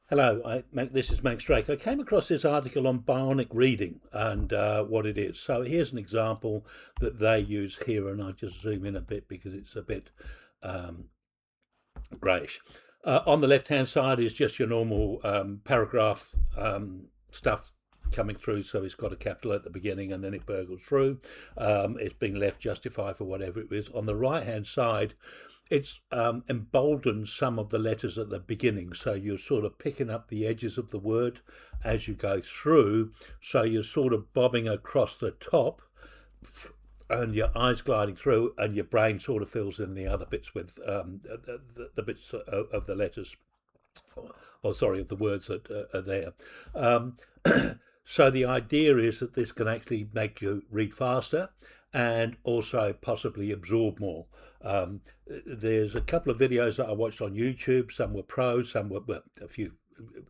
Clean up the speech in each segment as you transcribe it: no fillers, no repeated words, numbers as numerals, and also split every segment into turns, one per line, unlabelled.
Hello, this is Max Drake. I came across this article on Bionic Reading and what it is. So here's an example that they use here, and I'll just zoom in a bit because it's a bit greyish. On the left-hand side is just your normal paragraph stuff coming through, so it's got a capital at the beginning and then it burgles through. It's being left justified for whatever it is. On the right-hand side, it's emboldened some of the letters at the beginning, so you're sort of picking up the edges of the word as you go through, so you're sort of bobbing across the top and your eyes gliding through and your brain sort of fills in the other bits with the bits of the letters, or sorry, of the words that are there. So the idea is that this can actually make you read faster and also possibly absorb more. There's a couple of videos that I watched on YouTube. Some were pro, some were, well, a few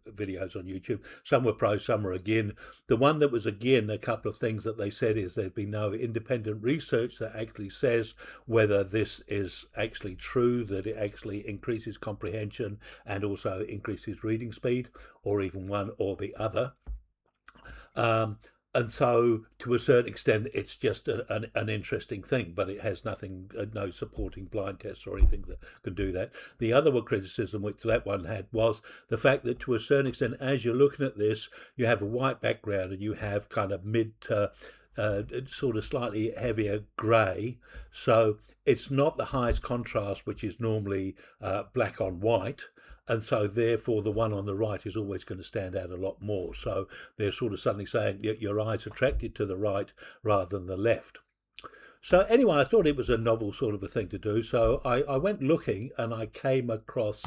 videos on YouTube. Some were pro, some were again. The one that was again, a couple of things that they said is there'd been no independent research that actually says whether this is actually true, that it actually increases comprehension and also increases reading speed, or even one or the other. And so, to a certain extent, it's just an interesting thing, but it has nothing, no supporting blind tests or anything that can do that. The other criticism which that one had was the fact that, to a certain extent, as you're looking at this, you have a white background and you have kind of mid to sort of slightly heavier grey, so it's not the highest contrast, which is normally black on white. And so therefore the one on the right is always going to stand out a lot more. So they're sort of suddenly saying your eye's attracted to the right rather than the left. So anyway, I thought it was a novel sort of a thing to do. So I went looking and I came across,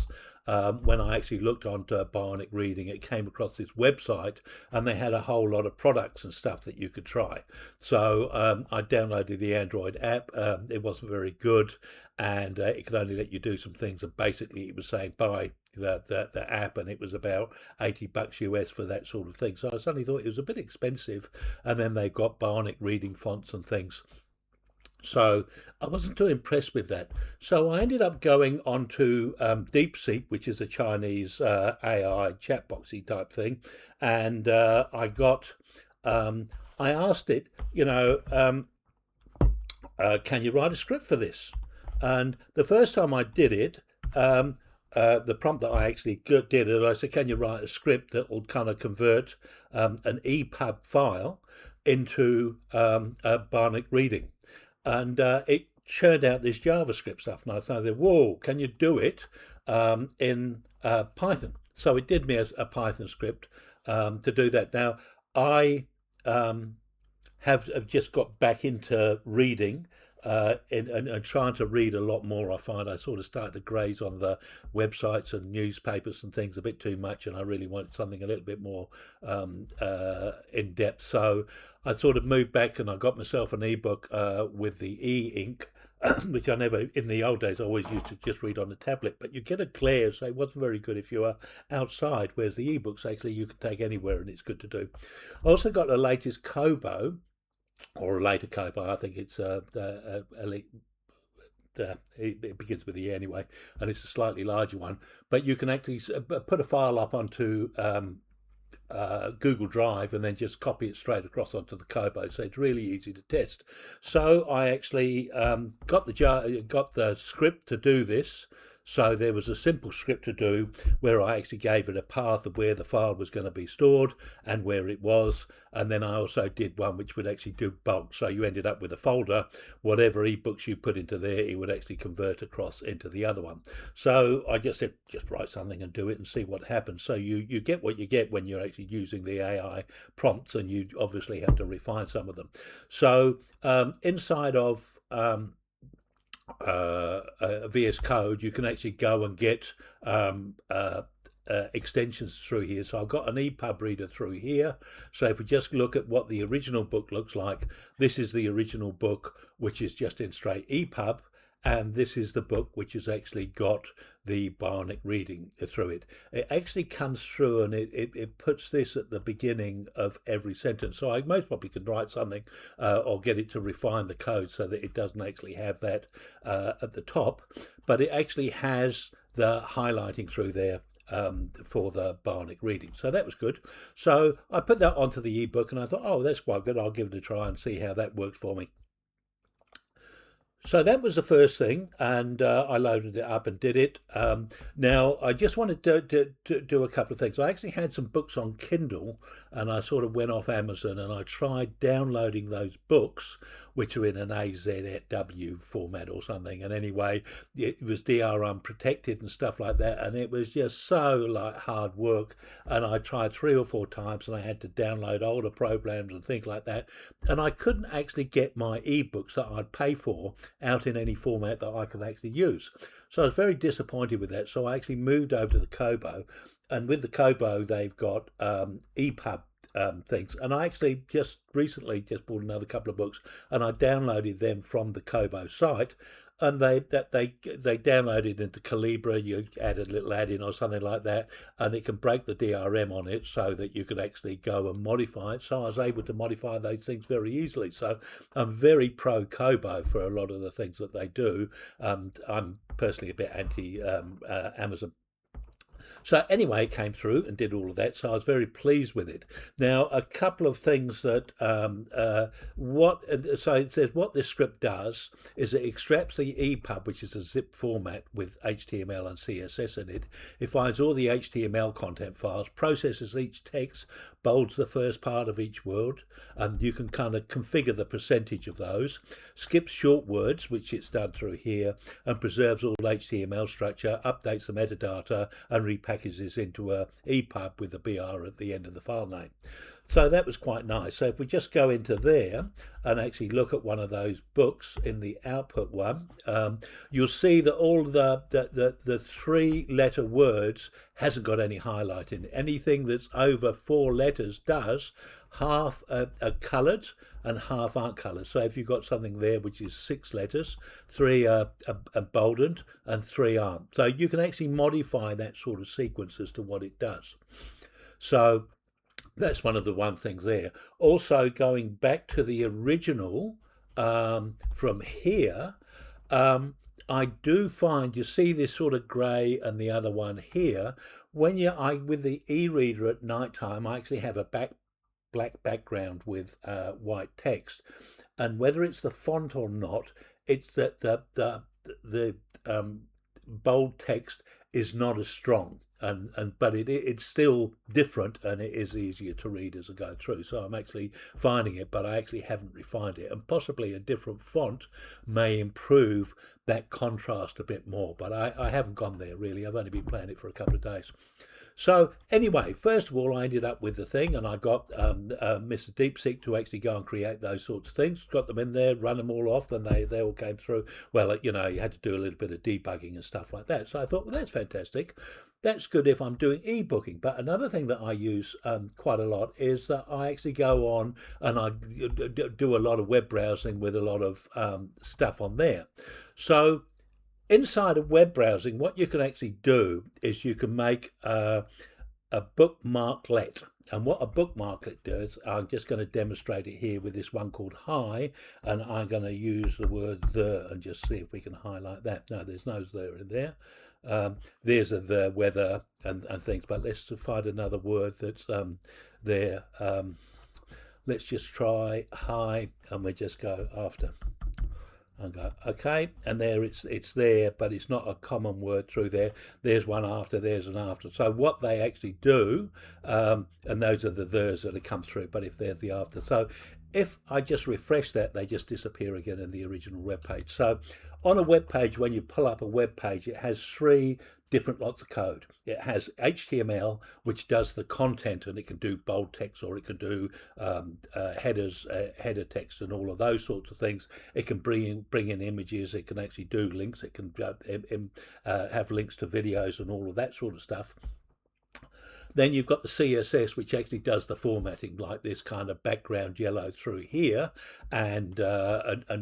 when I actually looked onto Bionic Reading, it came across this website and they had a whole lot of products and stuff that you could try. So I downloaded the Android app. It wasn't very good, and it could only let you do some things. And basically it was saying buy the app, and it was about $80 US for that sort of thing. So I suddenly thought it was a bit expensive, and then they've got Bionic Reading fonts and things. So I wasn't too impressed with that. So I ended up going on to Deepseek, which is a Chinese AI chatboxy type thing, and I asked it, can you write a script for this? And the first time I did it, the prompt that I actually did it, I said, can you write a script that will kind of convert an EPUB file into Bionic Reading? And it churned out this JavaScript stuff. And I thought, whoa, can you do it in Python? So it did me a Python script to do that. Now, I have just got back into reading and trying to read a lot more. I find I sort of started to graze on the websites and newspapers and things a bit too much, and I really wanted something a little bit more in depth. So I sort of moved back and I got myself an ebook with the e-ink, which I never, in the old days, I always used to just read on the tablet, but you get a glare, so it wasn't very good if you were outside, whereas the ebooks actually you can take anywhere and it's good to do. I also got the latest Kobo, or a later Kobo, I think it's it begins with the E anyway, and it's a slightly larger one, but you can actually put a file up onto Google Drive and then just copy it straight across onto the Kobo, so it's really easy to test. So I actually got the script to do this. So there was a simple script to do where I actually gave it a path of where the file was going to be stored and where it was. And then I also did one which would actually do bulk. So you ended up with a folder, whatever ebooks you put into there, it would actually convert across into the other one. So I just said, just write something and do it and see what happens. So you get what you get when you're actually using the AI prompts, and you obviously have to refine some of them. So inside of VSCode, you can actually go and get extensions through here. So I've got an EPUB reader through here. So if we just look at what the original book looks like, this is the original book, which is just in straight EPUB. And this is the book which has actually got the Bionic Reading through it. It actually comes through and it puts this at the beginning of every sentence. So I most probably can write something or get it to refine the code so that it doesn't actually have that at the top, but it actually has the highlighting through there for the Bionic Reading. So that was good. So I put that onto the ebook, and I thought, oh, that's quite good. I'll give it a try and see how that works for me. So that was the first thing, and I loaded it up and did it. Now, I just wanted to do a couple of things. I actually had some books on Kindle, and I sort of went off Amazon, and I tried downloading those books, which are in an AZW format or something. And anyway, it was DRM protected and stuff like that, and it was just so like hard work. And I tried 3 or 4 times, and I had to download older programs and things like that. And I couldn't actually get my ebooks that I'd pay for out in any format that I could actually use. So I was very disappointed with that. So I actually moved over to the Kobo, and with the Kobo, they've got EPUB things, and I actually just recently bought another couple of books, and I downloaded them from the Kobo site, and they downloaded into Calibra. You add a little add-in or something like that, and it can break the DRM on it so that you can actually go and modify it. So I was able to modify those things very easily. So I'm very pro Kobo for a lot of the things that they do. I'm personally a bit anti Amazon. So anyway, it came through and did all of that. So I was very pleased with it. Now, a couple of things that so it says what this script does is it extracts the EPUB, which is a zip format with HTML and CSS in it. It finds all the HTML content files, processes each text, bolds the first part of each word, and you can kind of configure the percentage of those, skips short words, which it's done through here, and preserves all HTML structure, updates the metadata, and repackages into a EPUB with a BR at the end of the file name. So that was quite nice. So if we just go into there and actually look at one of those books in the output one, you'll see that all the 3-letter words hasn't got any highlight in it. Anything that's over 4 letters does. Half are coloured and half aren't coloured. So if you've got something there which is 6 letters, 3 are boldened and 3 aren't. So you can actually modify that sort of sequence as to what it does. So that's one of the things there. Also, going back to the original from here, I do find, you see this sort of grey and the other one here, when with the e-reader at night time, I actually have a black background with white text, and whether it's the font or not, it's that the bold text is not as strong. But it's still different, and it is easier to read as I go through. So I'm actually finding it, but I actually haven't refined it, and possibly a different font may improve that contrast a bit more, but I haven't gone there really. I've only been playing it for a couple of days. So anyway, first of all, I ended up with the thing, and I got Mr. Deepseek to actually go and create those sorts of things. Got them in there, run them all off, and they all came through. Well, you know, you had to do a little bit of debugging and stuff like that. So I thought, well, that's fantastic. That's good if I'm doing e-booking. But another thing that I use quite a lot is that I actually go on and I do a lot of web browsing with a lot of stuff on there. So inside of web browsing, what you can actually do is you can make a bookmarklet. And what a bookmarklet does, I'm just going to demonstrate it here with this one called hi, and I'm going to use the word the and just see if we can highlight that. No, there's no there in there. There's the weather and things, but let's find another word that's there. Let's just try hi, and we just go after. And go okay, and there it's there, but it's not a common word through there. There's one after, there's an after. So what they actually do, and those are the there's that come through, but if there's the after. So if I just refresh that, they just disappear again in the original web page. So on a web page, when you pull up a web page, it has 3 different lots of code. It has HTML, which does the content, and it can do bold text, or it can do headers, header text, and all of those sorts of things. It can bring in images. It can actually do links. It can have links to videos and all of that sort of stuff. Then you've got the CSS, which actually does the formatting, like this kind of background yellow through here, and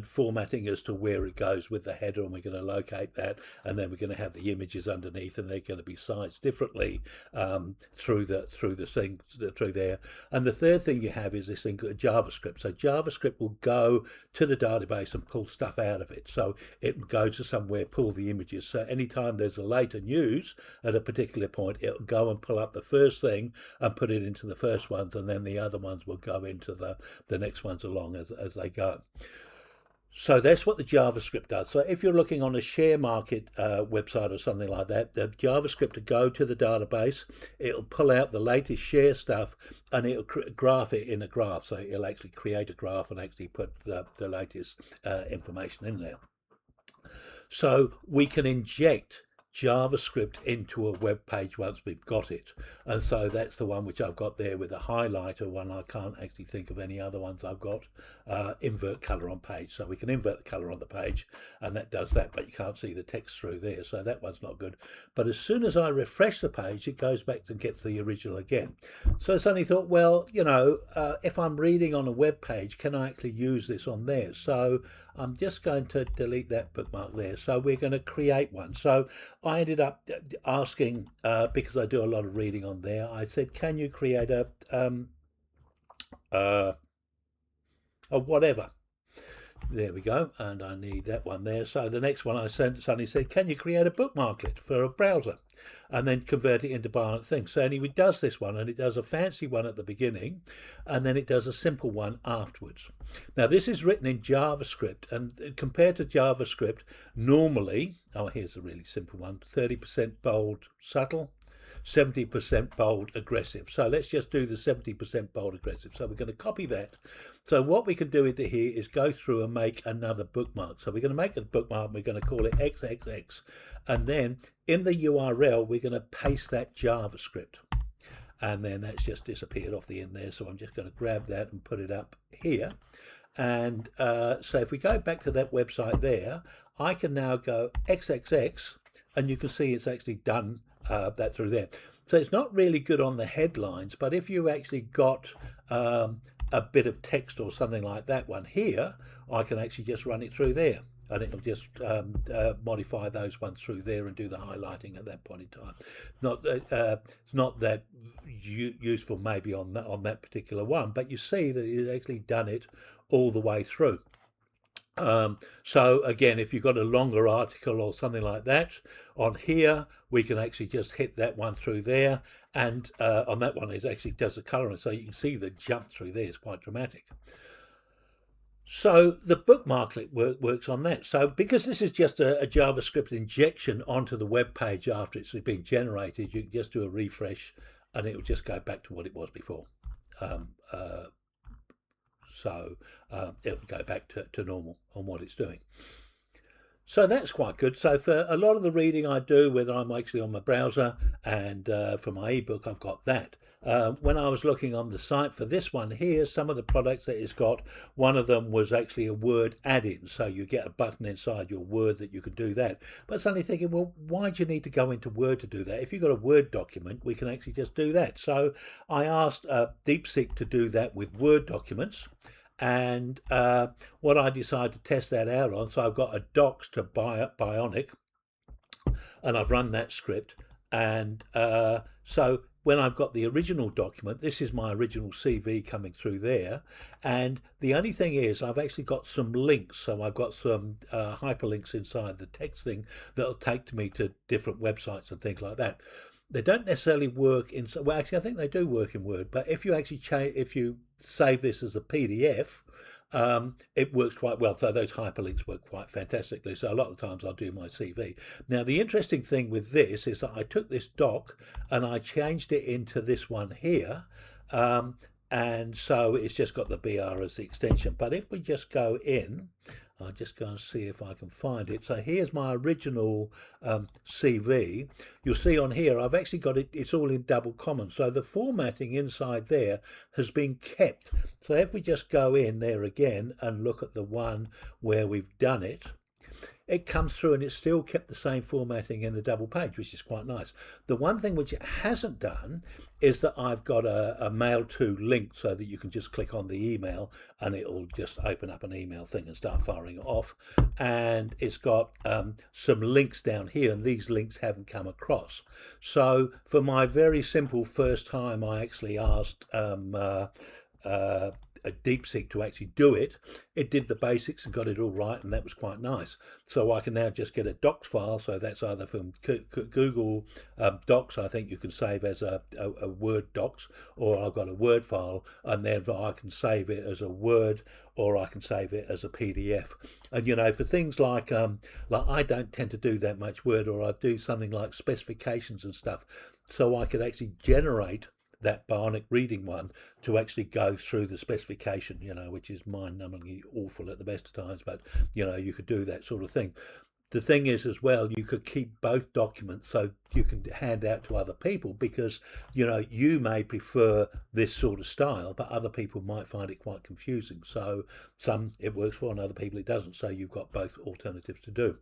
formatting as to where it goes with the header, and we're going to locate that, and then we're going to have the images underneath, and they're going to be sized differently through there. And the third thing you have is this thing called JavaScript. So JavaScript will go to the database and pull stuff out of it. So it will go to somewhere, pull the images. So anytime there's a later news at a particular point, it'll go and pull up the first thing and put it into the first ones, and then the other ones will go into the next ones along as they go. So that's what the JavaScript does. So if you're looking on a share market website or something like that, the JavaScript will go to the database, it'll pull out the latest share stuff, and it'll graph it in a graph. So it'll actually create a graph and actually put the latest information in there. So we can inject JavaScript into a web page once we've got it, and so that's the one which I've got there with a highlighter one. I can't actually think of any other ones I've got. Invert color on page, so we can invert the color on the page, and that does that, but you can't see the text through there, so that one's not good. But as soon as I refresh the page, it goes back and gets the original again. So I suddenly thought, well, you know, if I'm reading on a web page, can I actually use this on there? So I'm just going to delete that bookmark there. So we're going to create one. So I ended up asking, because I do a lot of reading on there, I said, can you create a whatever? There we go, and I need that one there. So the next one I suddenly said, can you create a bookmarklet for a browser? And then convert it into Bionic things. So anyway, it does this one, and it does a fancy one at the beginning, and then it does a simple one afterwards. Now this is written in JavaScript, and compared to JavaScript, normally, oh, here's a really simple one, 30% bold, subtle, 70% bold, aggressive. So let's just do the 70% bold, aggressive. So we're going to copy that. So what we can do into here is go through and make another bookmark. So we're going to make a bookmark, we're going to call it XXX, and then in the URL we're going to paste that JavaScript, and then that's just disappeared off the end there. So I'm just going to grab that and put it up here. And so if we go back to that website there, I can now go XXX, and you can see it's actually done that through there. So it's not really good on the headlines, but if you actually got a bit of text or something like that one here, I can actually just run it through there, and it'll just modify those ones through there and do the highlighting at that point in time. It's not that useful maybe on that particular one, but you see that it's actually done it all the way through. So again, if you've got a longer article or something like that on here, we can actually just hit that one through there, and on that one it actually does the colouring, so you can see the jump through there is quite dramatic. So the bookmarklet works on that. So because this is just a JavaScript injection onto the web page after it's been generated, you can just do a refresh and it will just go back to what it was before. So it'll go back to normal on what it's doing. So that's quite good. So for a lot of the reading I do, whether I'm actually on my browser, and for my ebook, I've got that. When I was looking on the site for this one here, some of the products that it's got, one of them was actually a Word add-in. So you get a button inside your Word that you can do that. But suddenly thinking, well, why do you need to go into Word to do that? If you've got a Word document, we can actually just do that. So I asked Deepseek to do that with Word documents. And what I decided to test that out on, so I've got a docx to Bionic, and I've run that script. And so when I've got the original document, this is my original CV coming through there. And the only thing is I've actually got some links. So I've got some hyperlinks inside the text thing that'll take me to different websites and things like that. They don't necessarily work in, well, actually I think they do work in Word, but if you actually if you save this as a PDF, it works quite well. So those hyperlinks work quite fantastically. So a lot of the times I'll do my CV. Now the interesting thing with this is that I took this doc and I changed it into this one here, and so it's just got the BR as the extension. But if we just go in, I'll just go and see if I can find it. So here's my original CV. You'll see on here I've actually got it, it's all in double commas. So the formatting inside there has been kept. So if we just go in there again and look at the one where we've done it, it comes through and it's still kept the same formatting in the double page, which is quite nice. The one thing which it hasn't done is that I've got a mail to link so that you can just click on the email and it'll just open up an email thing and start firing it off. And it's got some links down here, and these links haven't come across. So for my very simple first time, I actually asked a Deepseek to actually do it. It did the basics and got it all right, and that was quite nice. So I can now just get a docs file, so that's either from Google Docs, I think you can save as a Word docs, or I've got a Word file, and then I can save it as a Word, or I can save it as a PDF. And you know, for things like I don't tend to do that much Word, or I do something like specifications and stuff, so I could actually generate that Bionic Reading one to actually go through the specification, you know, which is mind-numbingly awful at the best of times, but you know, you could do that sort of thing. The thing is as well, you could keep both documents so you can hand out to other people, because you know, you may prefer this sort of style, but other people might find it quite confusing. So some it works for and other people it doesn't, so you've got both alternatives to do.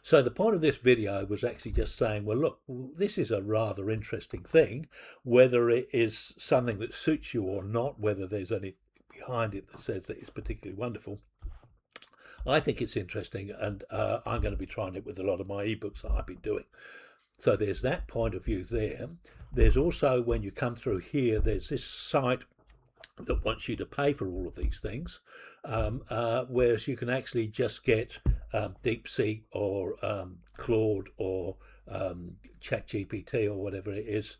So the point of this video was actually just saying, well, look, this is a rather interesting thing, whether it is something that suits you or not, whether there's any behind it that says that it's particularly wonderful. I think it's interesting, and I'm going to be trying it with a lot of my ebooks that I've been doing. So there's that point of view there. There's also, when you come through here, there's this site that wants you to pay for all of these things, whereas you can actually just get Deepseek or Claude or ChatGPT or whatever it is,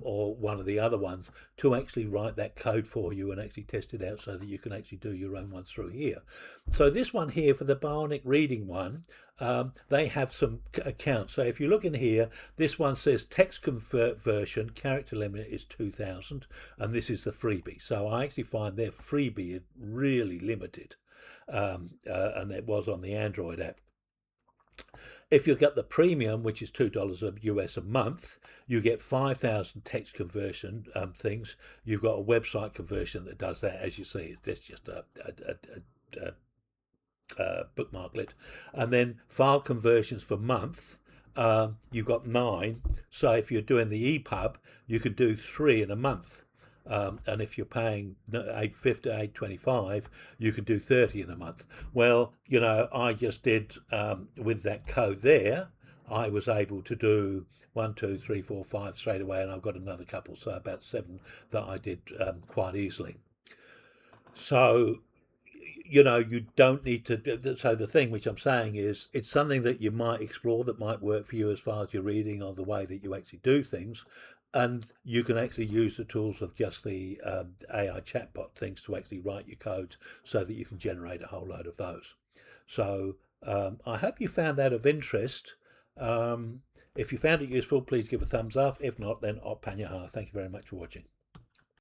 or one of the other ones, to actually write that code for you and actually test it out so that you can actually do your own ones through here. So this one here, for the Bionic Reading one, they have some accounts. So if you look in here, this one says text conversion, character limit is 2000, and this is the freebie. So I actually find their freebie really limited, and it was on the Android app. If you get the premium, which is $2 US a month, you get 5,000 text conversion things. You've got a website conversion that does that. As you see, it's just a bookmarklet. And then file conversions for month, you've got 9. So if you're doing the EPUB, you can do 3 in a month. And if you're paying $8.50, $8.25, you can do 30 in a month. Well, you know, I just did with that code there, I was able to do 1, 2, 3, 4, 5 straight away, and I've got another couple, so about 7 that I did quite easily. So, you know, you don't need to. So the thing which I'm saying is, it's something that you might explore that might work for you as far as your reading or the way that you actually do things. And you can actually use the tools of just the AI chatbot things to actually write your codes so that you can generate a whole load of those. So I hope you found that of interest. If you found it useful, please give a thumbs up. If not, then op pan your heart. Thank you very much for watching.